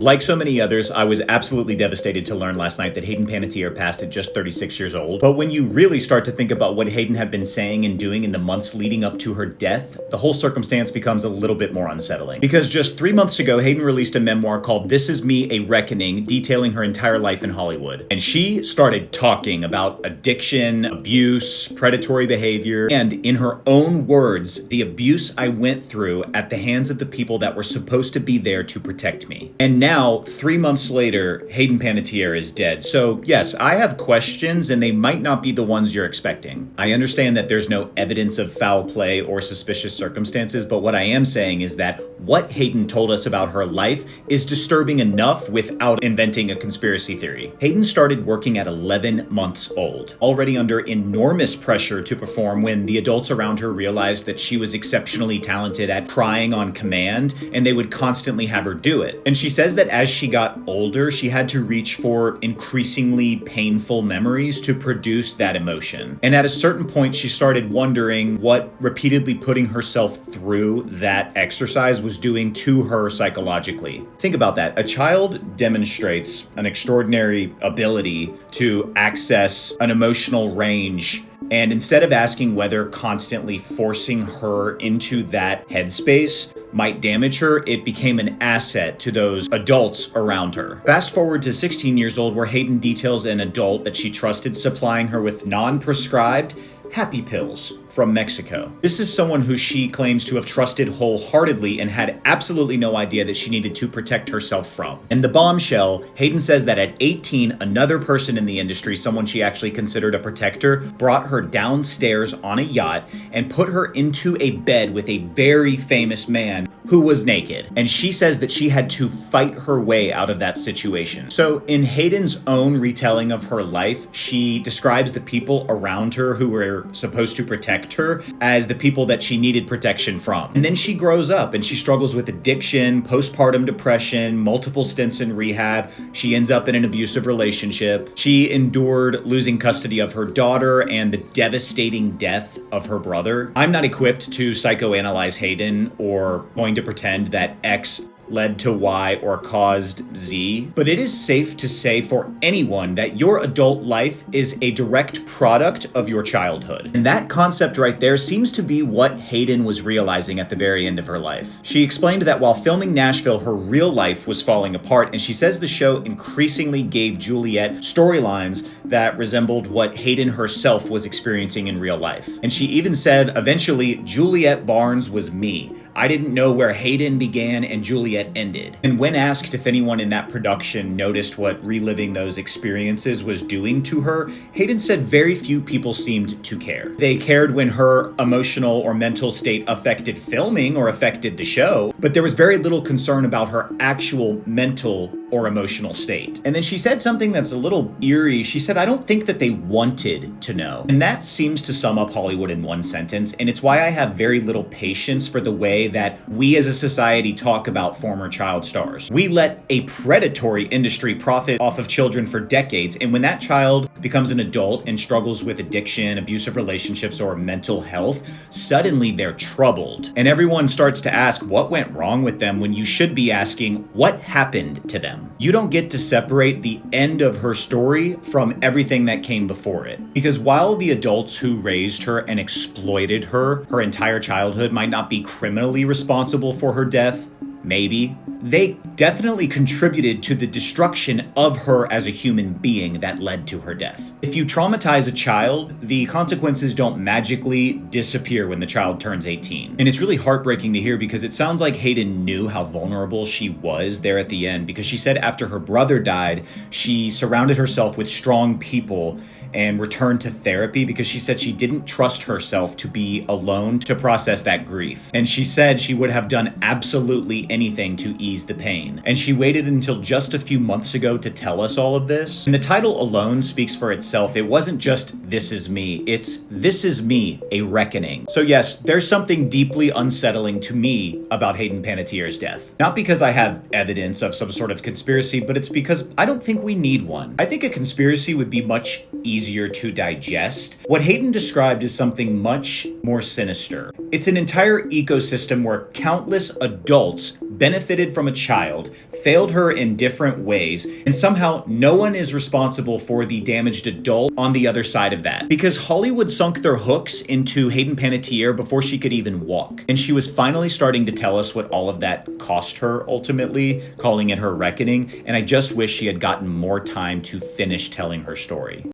Like so many others, I was absolutely devastated to learn last night that Hayden Panettiere passed at just 36 years old. But when you really start to think about what Hayden had been saying and doing in the months leading up to her death, the whole circumstance becomes a little bit more unsettling. Because just 3 months ago, Hayden released a memoir called This Is Me, A Reckoning, detailing her entire life in Hollywood. And she started talking about addiction, abuse, predatory behavior, and in her own words, the abuse I went through at the hands of the people that were supposed to be there to protect me. And now, 3 months later, Hayden Panettiere is dead. So yes, I have questions and they might not be the ones you're expecting. I understand that there's no evidence of foul play or suspicious circumstances, but what I am saying is that what Hayden told us about her life is disturbing enough without inventing a conspiracy theory. Hayden started working at 11 months old, already under enormous pressure to perform when the adults around her realized that she was exceptionally talented at crying on command and they would constantly have her do it. And she says that as she got older, she had to reach for increasingly painful memories to produce that emotion. And at a certain point, she started wondering what repeatedly putting herself through that exercise was doing to her psychologically. Think about that. A child demonstrates an extraordinary ability to access an emotional range. And instead of asking whether constantly forcing her into that headspace might damage her, it became an asset to those adults around her. Fast forward to 16 years old, where Hayden details an adult that she trusted supplying her with non-prescribed happy pills from Mexico. This is someone who she claims to have trusted wholeheartedly and had absolutely no idea that she needed to protect herself from. In the bombshell, Hayden says that at 18, another person in the industry, someone she actually considered a protector, brought her downstairs on a yacht and put her into a bed with a very famous man who was naked. And she says that she had to fight her way out of that situation. So in Hayden's own retelling of her life, she describes the people around her who were supposed to protect her as the people that she needed protection from. And then she grows up and she struggles with addiction, postpartum depression, multiple stints in rehab. She ends up in an abusive relationship. She endured losing custody of her daughter and the devastating death of her brother. I'm not equipped to psychoanalyze Hayden or going to pretend that X led to Y or caused Z, but it is safe to say for anyone that your adult life is a direct product of your childhood. And that concept right there seems to be what Hayden was realizing at the very end of her life. She explained that while filming Nashville, her real life was falling apart, and she says the show increasingly gave Juliet storylines that resembled what Hayden herself was experiencing in real life. And she even said, eventually, Juliet Barnes was me. I didn't know where Hayden began and Juliet ended. And when asked if anyone in that production noticed what reliving those experiences was doing to her, Hayden said very few people seemed to care. They cared when her emotional or mental state affected filming or affected the show, but there was very little concern about her actual mental or emotional state. And then she said something that's a little eerie. She said, I don't think that they wanted to know. And that seems to sum up Hollywood in one sentence. And it's why I have very little patience for the way that we as a society talk about former child stars. We let a predatory industry profit off of children for decades. And when that child becomes an adult and struggles with addiction, abusive relationships, or mental health, suddenly they're troubled. And everyone starts to ask what went wrong with them when you should be asking what happened to them. You don't get to separate the end of her story from everything that came before it. Because while the adults who raised her and exploited her entire childhood might not be criminally responsible for her death, maybe, they definitely contributed to the destruction of her as a human being that led to her death. If you traumatize a child, the consequences don't magically disappear when the child turns 18. And it's really heartbreaking to hear because it sounds like Hayden knew how vulnerable she was there at the end, because she said after her brother died, she surrounded herself with strong people and returned to therapy because she said she didn't trust herself to be alone to process that grief. And she said she would have done absolutely anything to ease the pain. And she waited until just a few months ago to tell us all of this. And the title alone speaks for itself. It wasn't just This Is Me, it's This Is Me, A Reckoning. So yes, there's something deeply unsettling to me about Hayden Panettiere's death. Not because I have evidence of some sort of conspiracy, but it's because I don't think we need one. I think a conspiracy would be much easier to digest. What Hayden described is something much more sinister. It's an entire ecosystem where countless adults benefited from a child, failed her in different ways, and somehow no one is responsible for the damaged adult on the other side of that. Because Hollywood sunk their hooks into Hayden Panettiere before she could even walk. And she was finally starting to tell us what all of that cost her ultimately, calling it her reckoning, and I just wish she had gotten more time to finish telling her story.